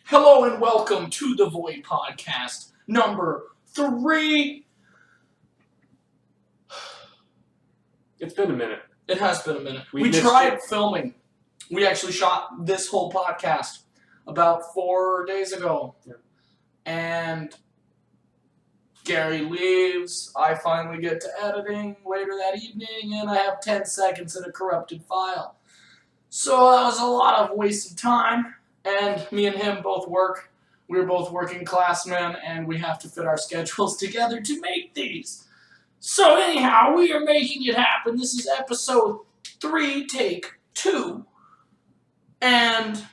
Hello and welcome to the Void Podcast, number 3. It's been a minute. It has been a minute. We We missed tried you. filming. We actually shot this whole podcast about 4 days ago. Yeah. And Gary leaves. I finally get to editing later that evening, and I have 10 seconds in a corrupted file. So that was a lot of wasted time. And me and him both work. We're both working class men, and we have to fit our schedules together to make these. So anyhow, we are making it happen. This is episode 3, take 2. And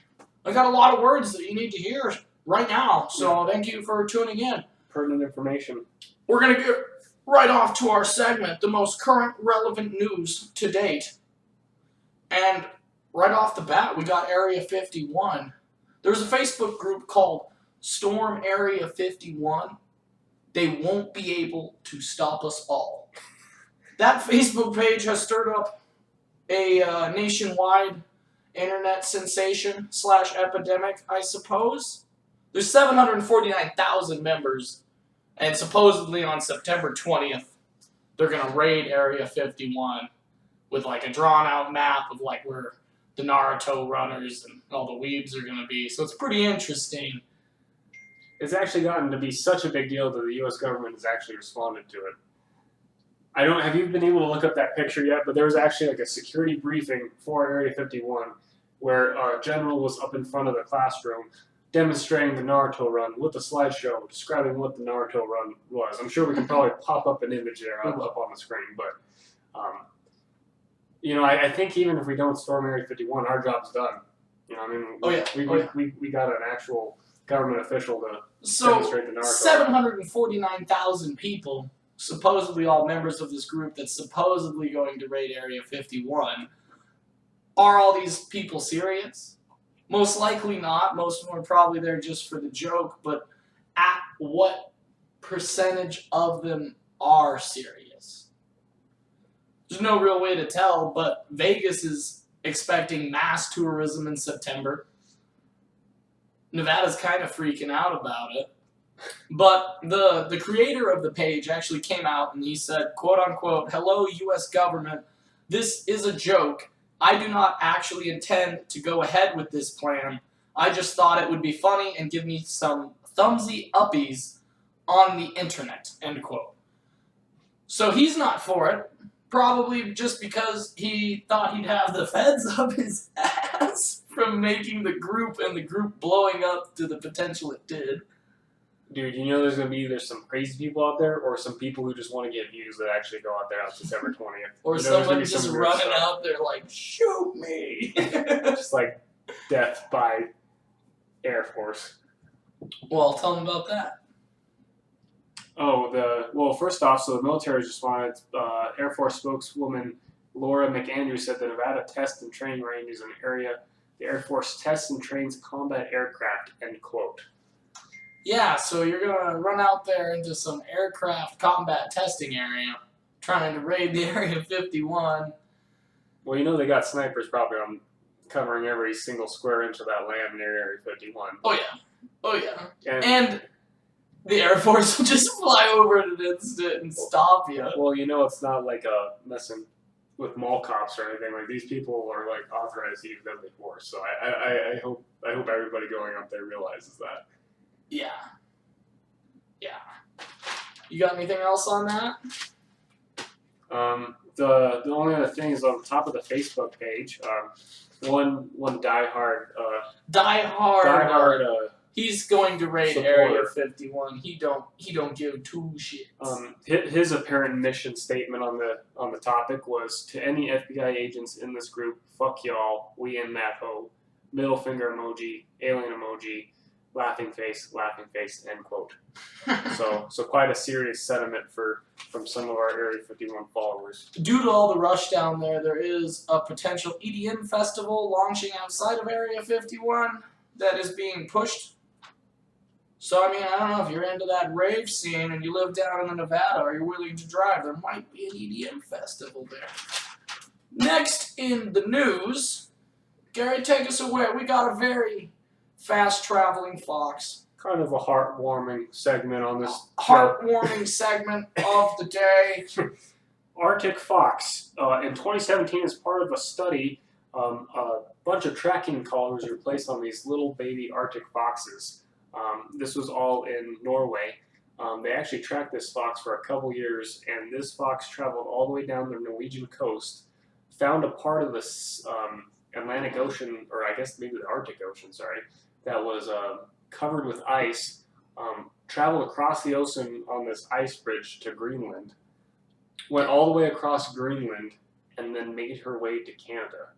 I got a lot of words that you need to hear right now. So thank you for tuning in. Pertinent information. We're going to get right off to our segment, the most current relevant news to date. And right off the bat, we got Area 51. There's a Facebook group called Storm Area 51. They won't be able to stop us all. That Facebook page has stirred up a nationwide internet sensation / epidemic, I suppose. There's 749,000 members, and supposedly on September 20th, they're going to raid Area 51 with like a drawn-out map of like where the Naruto runners and all the weebs are going to be. So it's pretty interesting. It's actually gotten to be such a big deal that the U.S. government has actually responded to it. Have you been able to look up that picture yet? But there was actually like a security briefing for Area 51 where a general was up in front of the classroom demonstrating the Naruto run with a slideshow describing what the Naruto run was. I'm sure we can probably pop up an image there up on the screen, but I think even if we don't storm Area 51, our job's done. We got an actual government official to demonstrate the Naruto. 749,000 people, supposedly all members of this group that's supposedly going to raid Area 51. Are all these people serious? Most likely not. Most of them are probably there just for the joke, but at what percentage of them are serious? There's no real way to tell, but Vegas is expecting mass tourism in September. Nevada's kind of freaking out about it. But the creator of the page actually came out and he said, quote unquote, "Hello, U.S. government. This is a joke. I do not actually intend to go ahead with this plan. I just thought it would be funny and give me some thumbsy uppies on the internet," end quote. So he's not for it. Probably just because he thought he'd have the feds up his ass from making the group and the group blowing up to the potential it did. Dude, there's going to be either some crazy people out there or some people who just want to get views that actually go out there on September 20th. Or someone just running out there like, "Shoot me." Just like death by Air Force. Well, tell them about that. First off, so the military responded. Air Force spokeswoman Laura McAndrews said the Nevada test and training range is an area the Air Force tests and trains combat aircraft, end quote. Yeah, so you're going to run out there into some aircraft combat testing area, trying to raid the Area 51. Well, they got snipers probably on covering every single square inch of that land near Area 51. Oh yeah. And the Air Force will just fly over in an instant and stop you. Well, it's not like messing with mall cops or anything. Like, these people are like authorized to use deadly force. So I hope everybody going up there realizes that. Yeah. You got anything else on that? The only other thing is on the top of the Facebook page. One diehard. He's going to raid supporter. Area 51. He don't give two shits. His apparent mission statement on the topic was, "To any FBI agents in this group, fuck y'all, we in that hoe, middle finger emoji, alien emoji, laughing face, end quote." So quite a serious sentiment from some of our Area 51 followers. Due to all the rush down there is a potential EDM festival launching outside of Area 51 that is being pushed. So, I don't know if you're into that rave scene and you live down in Nevada or you're willing to drive, there might be an EDM festival there. Next in the news, Gary, take us away. We got a very fast-traveling fox. Kind of a heartwarming segment on this show. Heartwarming segment of the day. Arctic fox. In 2017, as part of a study, a bunch of tracking collars were placed on these little baby Arctic foxes. This was all in Norway. They actually tracked this fox for a couple years, and this fox traveled all the way down the Norwegian coast, found a part of the Atlantic Ocean, or I guess maybe the Arctic Ocean, sorry, that was covered with ice, traveled across the ocean on this ice bridge to Greenland, went all the way across Greenland, and then made her way to Canada.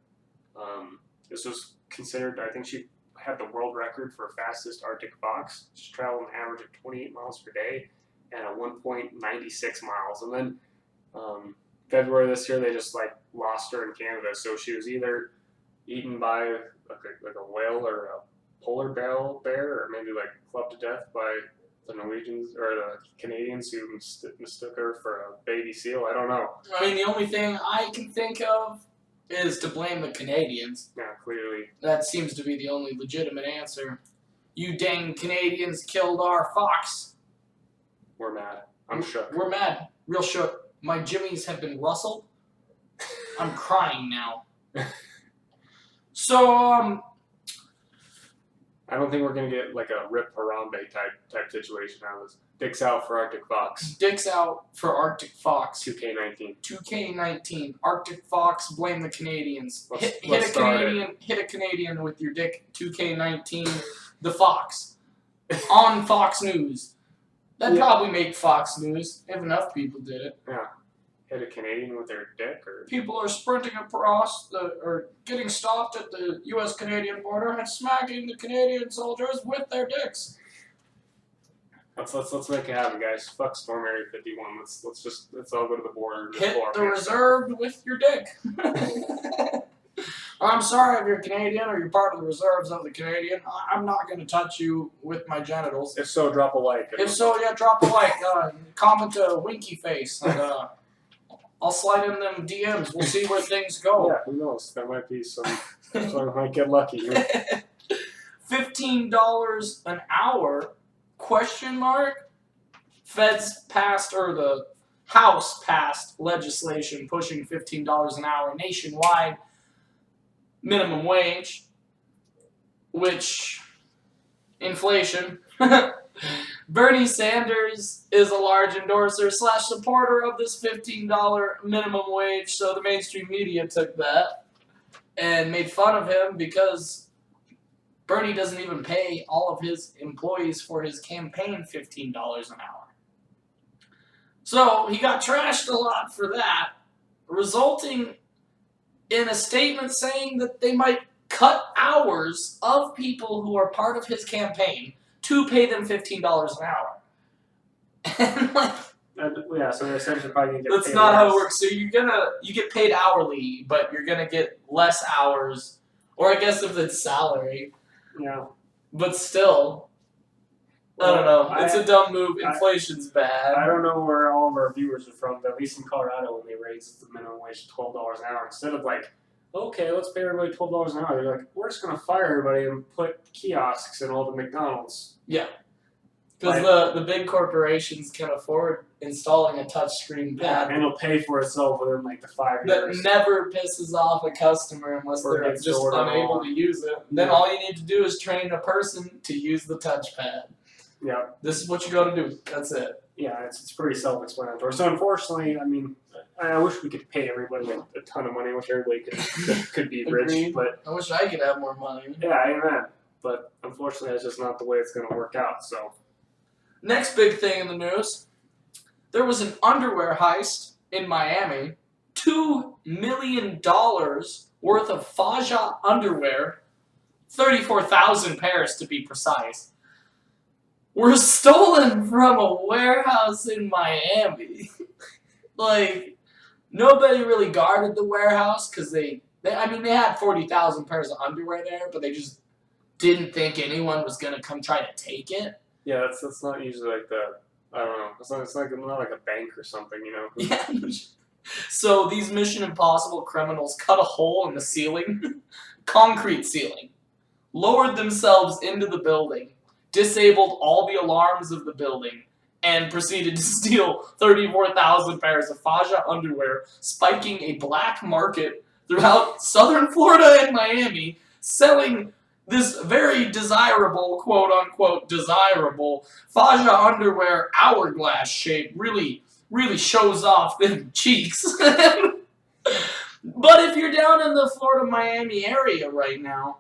This was considered, I think she had the world record for fastest Arctic fox. She traveled an average of 28 miles per day and a 1.96 miles. And then February this year, they just like lost her in Canada. So she was either eaten by like a whale or a polar bear, or maybe like clubbed to death by the Norwegians or the Canadians who mistook her for a baby seal. I don't know. I mean, the only thing I can think of is to blame the Canadians. Yeah, clearly. That seems to be the only legitimate answer. You dang Canadians killed our fox. We're mad. I'm shook. We're mad. Real shook. My jimmies have been rustled. I'm crying now. So, I don't think we're gonna get like a Rip Harambe type situation out of this. Dicks out for Arctic fox. Dicks out for Arctic fox. 2K19. 2K19. Arctic fox. Blame the Canadians. Let's Hit a Canadian with your dick. 2K19. The Fox. On Fox News. That'd probably make Fox News if enough people did it. Yeah. Hit a Canadian with their dick, or people are sprinting across or getting stopped at the U.S.-Canadian border and smacking the Canadian soldiers with their dicks. Let's make it happen, guys. Fuck Storm Area 51. Let's all go to the border. And Hit the reserve with your dick. I'm sorry if you're Canadian or you're part of the reserves of the Canadian. I'm not going to touch you with my genitals. If so, drop a like. If so, yeah, drop a like. Comment a winky face. And, I'll slide in them DMs. We'll see where things go. Yeah, who knows? There might be some. So I might get lucky. $15 an hour? Question mark? Feds passed, or the House passed legislation pushing $15 an hour nationwide minimum wage, which inflation. Bernie Sanders is a large endorser / supporter of this $15 minimum wage, so the mainstream media took that and made fun of him because Bernie doesn't even pay all of his employees for his campaign $15 an hour. So he got trashed a lot for that, resulting in a statement saying that they might cut hours of people who are part of his campaign to pay them $15 an hour. And yeah, so they're essentially probably gonna get that's paid not less. how it works. So you get paid hourly, but you're gonna get less hours, or I guess if it's salary. Yeah. But still, I don't know. It's a dumb move. Inflation's bad. I don't know where all of our viewers are from, but at least in Colorado, when they raised the minimum wage to $12 an hour, instead of like, okay, let's pay everybody $12 an hour, they're like, we're just gonna fire everybody and put kiosks in all the McDonald's. Yeah. Because the big corporations can afford installing a touchscreen pad. And it'll pay for itself within like the 5 That years. never pisses off a customer unless Or they're gets just stored unable on. to use it. Then all you need to do is train a person to use the touchpad. Yeah. This is what you got to do. That's it. Yeah, it's pretty self-explanatory. So unfortunately, I mean, I wish we could pay everybody a ton of money. I wish everybody could be rich, Agreed. but I wish I could have more money. yeah, amen. But unfortunately, that's just not the way it's going to work out. So Next big thing in the news. There was an underwear heist in Miami. $2 million worth of Faja underwear, 34,000 pairs to be precise, were stolen from a warehouse in Miami. Like, nobody really guarded the warehouse because they had 40,000 pairs of underwear there, but they just didn't think anyone was going to come try to take it. yeah, that's not usually like I don't know. It's not like a bank or something, you know. Yeah. So these Mission Impossible criminals cut a hole in the ceiling, concrete ceiling, lowered themselves into the building, disabled all the alarms of the building, and proceeded to steal 34,000 pairs of Faja underwear, spiking a black market throughout southern Florida and Miami, selling this very desirable, quote-unquote desirable, Faja underwear hourglass shape really shows off them cheeks. But if you're down in the Florida-Miami area right now,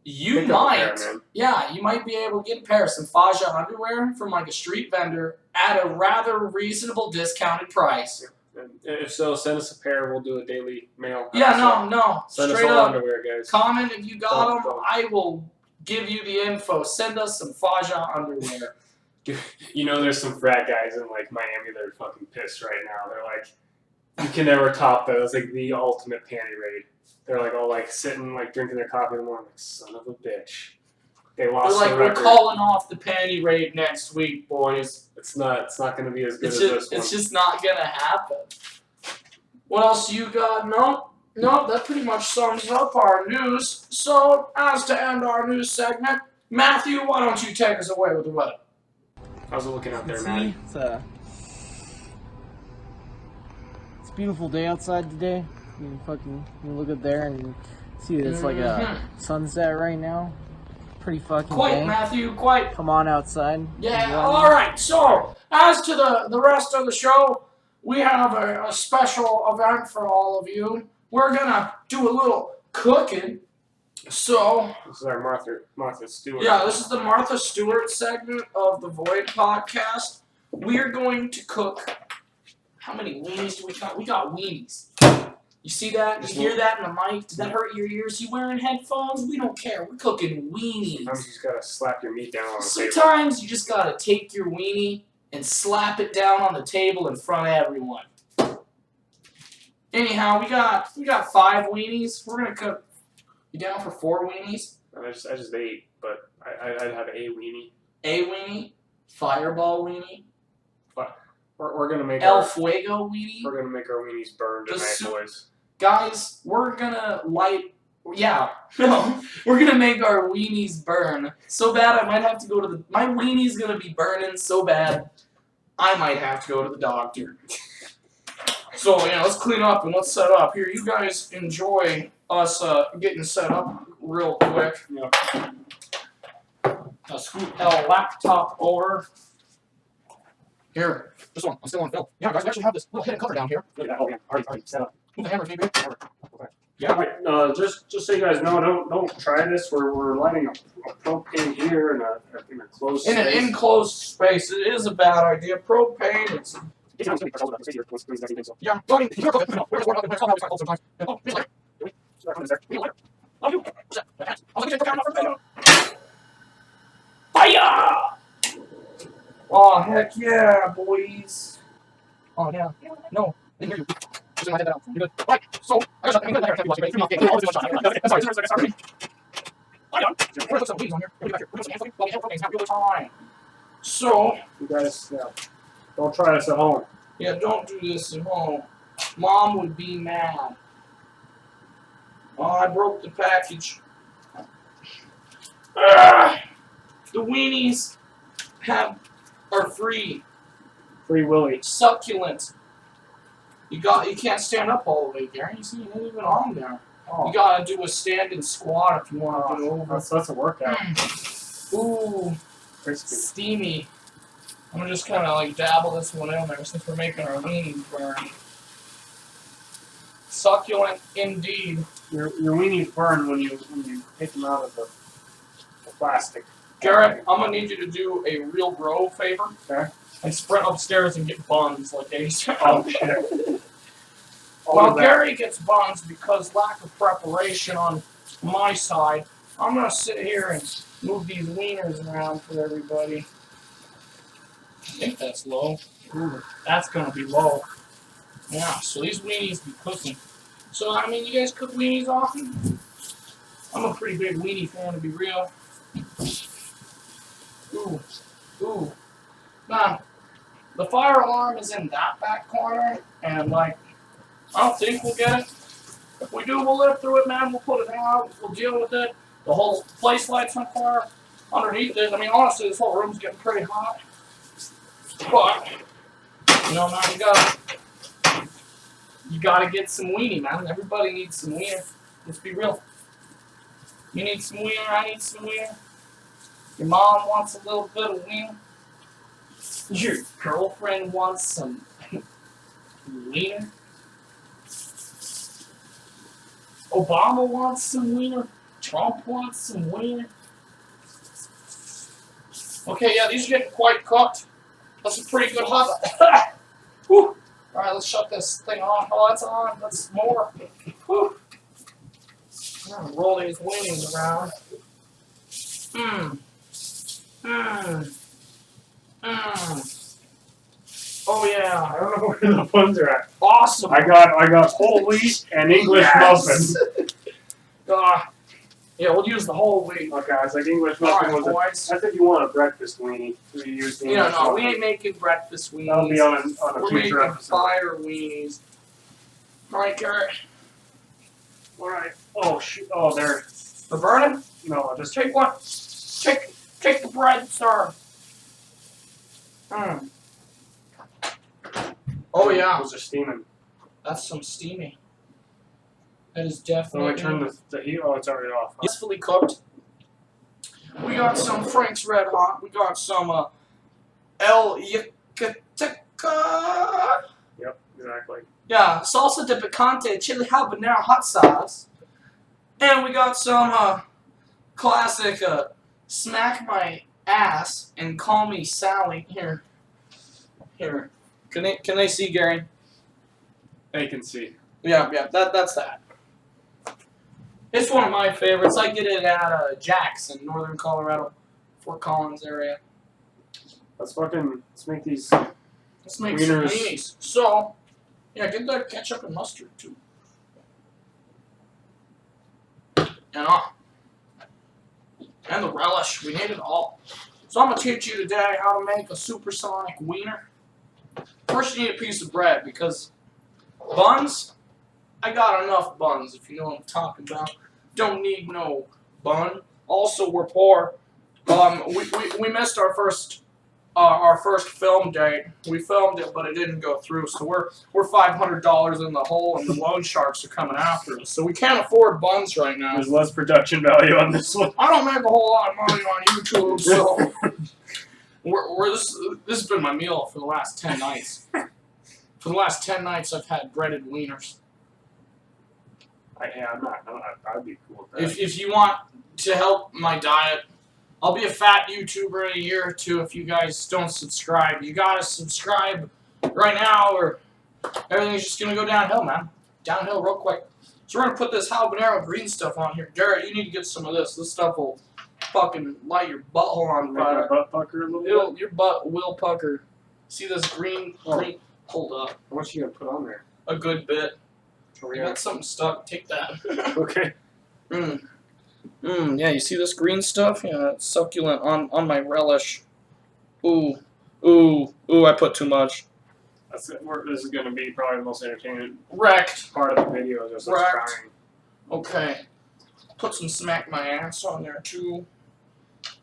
you might be able to get a pair of some Faja underwear from like a street vendor at a rather reasonable discounted price. And if so, send us a pair. We'll do a daily mail. Yeah, no. Send Straight us all up, underwear, guys. comment if you got them. I will give you the info. Send us some Faja underwear. You know, there's some frat guys in like Miami that are fucking pissed right now. They're like, you can never top that. It's like the ultimate panty raid. They're like all like sitting, like drinking their coffee in the morning, like son of a bitch. They lost. They're like, the record. we're calling off the panty raid next week, boys. It's not going to be as good as this one. It's just not gonna happen. What else do you got? No, that pretty much sums up our news. So, as to end our news segment, Matthew, why don't you take us away with the weather? How's it looking out there, Matty? It's a beautiful day outside today. You look up there and see that it's like a sunset right now. Pretty fucking Quite, Matthew, quite. Come on outside. Yeah, alright, so, as to the rest of the show, we have a special event for all of you. We're gonna do a little cooking. So, this is our Martha Stewart. Yeah, this is the Martha Stewart segment of the Void podcast. We're going to cook. How many weenies do we got? We got weenies. You see that? You hear that in the mic? Did that hurt your ears? You wearing headphones? We don't care. We're cooking weenies. Sometimes you just gotta slap your meat down on the table. Sometimes you just gotta take your weenie and slap it down on the table in front of everyone. Anyhow, we got 5 weenies. We're gonna cook. You down for 4 weenies? I just ate, but I'd have a weenie. A weenie, Fireball weenie. We're gonna make El Fuego weenie. We're gonna make our weenies burn tonight, boys. Guys, we're gonna we're gonna make our weenies burn so bad I might have to go to my weenie's gonna be burning so bad I might have to go to the doctor. So let's clean up and let's set up. Here, you guys enjoy us getting set up real quick. I'll scoot our laptop over. Here, this one. I'm still on film. Yeah, guys, we actually have this little hidden cover down here. Look at that. Oh, yeah. Already set up. Move the hammer, maybe. Hammer. Okay. Yeah. Right. Just so you guys know, don't try this. We're lighting a propane here in a closed space. In an enclosed space, it is a bad idea. Propane, it's. Yeah, well, I mean, you're cooking. We're just working on it. It's cold sometimes. Oh, here's later. Oh, you. What's that? I was looking for Fire! Oh, heck yeah, boys. Oh, yeah. No, I didn't hear you. Just in my head now. You're good. Right, so, I got something there. I'm sorry. Sorry. We're gonna put some weeds on here. We're gonna put some hand while we have real time. So, you guys, don't try this at home. Yeah, don't do this at home. Mom would be mad. Oh, I broke the package. The weenies are free. Free Willy. Succulent. You can't stand up all the way, Gary. You see, you ain't even on there. Oh. You gotta do a standing squat if you want to get over. That's a workout. Ooh, Crispy. Steamy. I'm gonna just kind of like dabble this one in there since we're making our weenies burn. Succulent indeed. Your weenies burn when you take them out of the plastic. Garrett, I'm gonna need you to do a real bro favor. Okay. And sprint upstairs and get buns like Ace. Oh shit. Well, Gary gets buns because lack of preparation on my side. I'm gonna sit here and move these wieners around for everybody. I think that's low. Ooh, that's gonna be low. Yeah, so these weenies be cooking. So, I mean, you guys cook weenies often? I'm a pretty big weenie fan, to be real. Ooh. Now, the fire alarm is in that back corner, and, like, I don't think we'll get it. If we do, we'll live through it, man. We'll put it out. We'll deal with it. The whole place lights on fire underneath it. I mean, honestly, this whole room's getting pretty hot. But, you know, man, you gotta get some weenie, man. Everybody needs some wiener. Let's be real. You need some wiener, I need some wiener. Your mom wants a little bit of wiener. Your girlfriend wants some wiener. Obama wants some wiener. Trump wants some wiener. Okay, yeah, these are getting quite cooked. That's a pretty good hot. Whew. Alright, let's shut this thing on. Oh, that's on. That's more. Whew. I'm gonna roll these wienies around. Oh yeah. I don't know where the buns are at. Awesome. I got whole wheat and English muffin. Yeah, we'll use the whole wheat. Okay, I was like English muffin Alright, was boys. I think you want a breakfast weenie. We use the English No, we muffin. ain't making breakfast weenies. That'll be on a We're future making episode. fire weenies. Alright, Garrett. Alright. Oh shoot. Oh, there. They're burning? No, just Take one. Take the bread, sir. Oh yeah. Those are steaming. That's some steamy. That is So definitely I turn the heat. Oh, it's already off. Huh? fully cooked. We got some Frank's Red Hot. We got some El Yucateca. Yep, exactly. Yeah, salsa de picante, chili habanero hot sauce. And we got some classic smack my ass and call me Sally. Here. Can they see, Gary? They can see. Yeah, that's that. It's one of my favorites. I get it at Jack's in northern Colorado, Fort Collins area. Let's make these. Let's make some weenies. So, yeah, get that ketchup and mustard too. And the relish. We need it all. So I'm going to teach you today how to make a supersonic wiener. First you need a piece of bread because buns, I got enough buns if you know what I'm talking about. Don't need no bun. Also, we're poor. We missed our first film date. We filmed it, but it didn't go through. So we're $500 in the hole, and the loan sharks are coming after us. So we can't afford buns right now. There's less production value on this one. I don't make a whole lot of money on YouTube, so this has been my meal for the last 10 nights. For the last 10 nights, I've had breaded wieners. I'd be cool with that. If you want to help my diet, I'll be a fat YouTuber in a year or two if you guys don't subscribe. You gotta subscribe right now or everything's just gonna go downhill, man. Downhill real quick. So we're gonna put this habanero green stuff on here. Garrett, you need to get some of this. This stuff will fucking light your butthole on Make my fire. butt pucker a little bit. Your butt will pucker. See this green? Hold up. How much you gonna put on there? A good bit. Oh, You got something stuck. Take that. Okay. Yeah, you see this green stuff? Yeah, it's succulent on my relish. Ooh, I put too much. That's it. This is gonna be probably the most entertaining Wrecked. part of the video. Just us Wrecked. crying. Okay. Put some smack my ass on there too.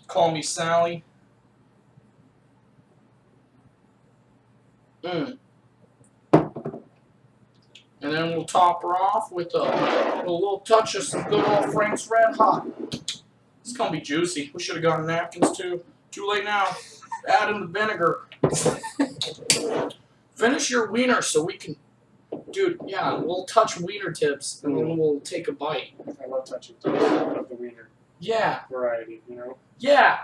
Call me Sally. And then we'll top her off with a little touch of some good old Frank's Red Hot. It's gonna be juicy. We should have gotten napkins too. Too late now. Add in the vinegar. Finish your wiener so we can, dude. Yeah, we'll touch wiener tips and then we'll take a bite. I love touching of the wiener Yeah, variety. You know. yeah.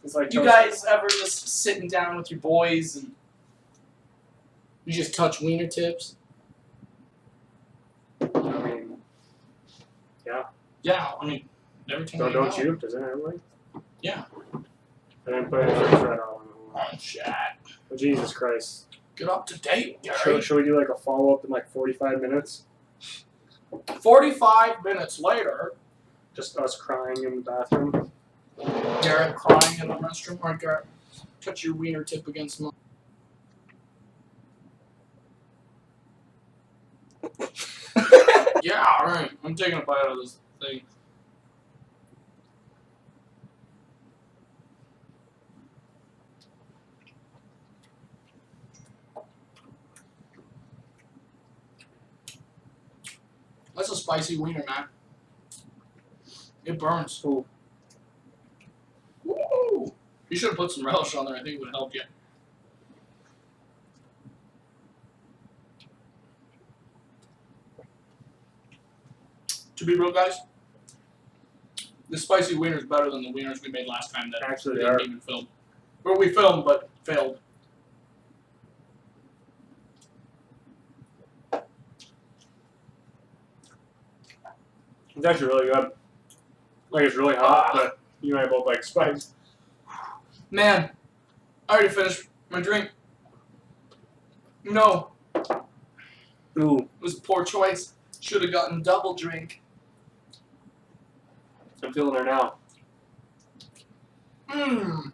It's like You toast. guys ever just sitting down with your boys and you just touch wiener tips? I mean, Yeah, I mean, everything. so don't you? Doesn't everybody? Yeah. And then put it right on. Oh, shit. Oh, Jesus Christ. Get up to date, Gary. Should we do like a follow up in like 45 minutes? 45 minutes later, Just us crying in the bathroom. Garrett crying in the restroom. All right, Garrett, touch your wiener tip against mine. Yeah, I'm taking a bite out of this thing. That's a spicy wiener, man. It burns. Ooh. Woo! You should have put some relish on there. I think it would help you. To be real, guys, this spicy wiener is better than the wieners we made last time that Actually, we they are. didn't even film. Or we filmed, but failed. It's actually really good. Like, it's really hot, but you and I both like spice. Man, I already finished my drink. No, Ooh. it was a poor choice. Should have gotten double drink. I'm feeling her now. Mmm.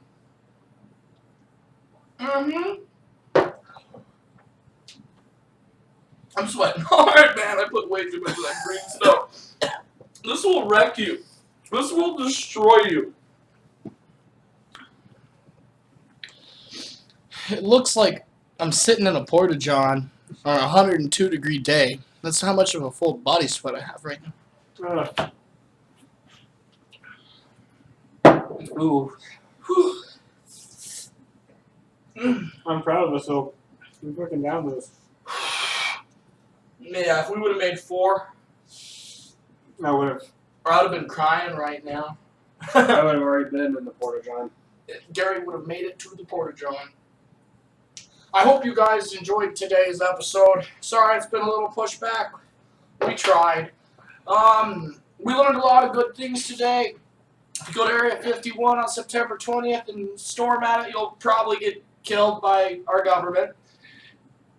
Mm-hmm. I'm sweating hard, man. I put way too much of that green stuff. This will wreck you. This will destroy you. It looks like I'm sitting in a porta-john on a 102-degree day. That's how much of a full body sweat I have right now. Ooh. Whew. I'm proud of us, so we're working down with this. Yeah, if we would have made 4, I would have. or I would have been crying right now. I would have already been in the porta-john. Gary would have made it to the porta-john. I hope you guys enjoyed today's episode. Sorry it's been a little pushback. We tried. We learned a lot of good things today. If you go to Area 51 on September 20th and storm at it, you'll probably get killed by our government.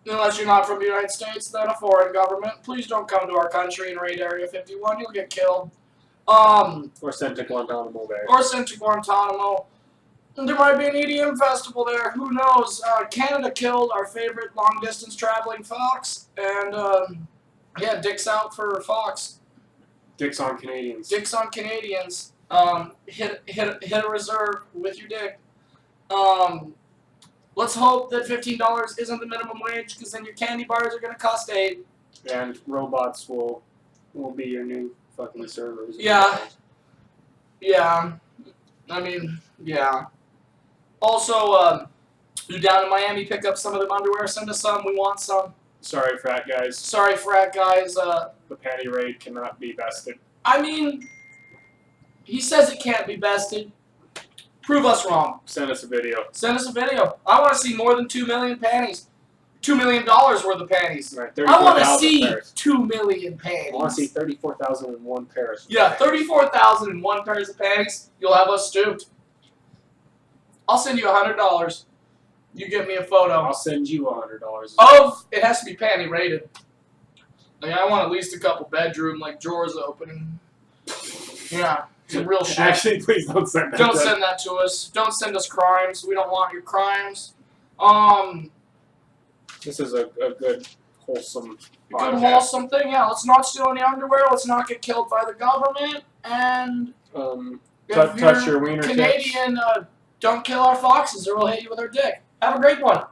Unless you're not from the United States, then a foreign government. Please don't come to our country and raid Area 51. You'll get killed. Or sent to Guantanamo Bay. Or sent to Guantanamo. There might be an EDM festival there. Who knows? Canada killed our favorite long-distance traveling fox. And, yeah, dicks out for fox. Dicks on Canadians. Dicks on Canadians. Hit a reserve with your dick. Let's hope that $15 isn't the minimum wage, because then your candy bars are going to cost $8. And robots will be your new fucking servers. Yeah. Yeah. I mean, yeah. Also, you down in Miami, pick up some of them underwear, send us some, we want some. Sorry, frat guys. Sorry, frat guys. The panty raid cannot be bested. I mean, he says it can't be bested. Prove us wrong. Send us a video. Send us a video. I want to see more than 2 million panties. $2 million worth of panties. Right, I want to 34,000 see pairs. 2 million panties. I want to see 34,001 pairs. Yeah, 34,001 pairs of panties. You'll have us stooped. I'll send you $100. You give me a photo. I'll send you $100. Of, it has to be panty rated. Like, I want at least a couple bedroom, like, drawers opening. Yeah, some real shit. Actually, please don't send that. Don't send that to us. Don't send us crimes. We don't want your crimes. This is a good, wholesome podcast. Good wholesome thing. Yeah, let's not steal any underwear. Let's not get killed by the government. And if Touch you're your wiener tips. Canadian, don't kill our foxes or we'll hit you with our dick. Have a great one.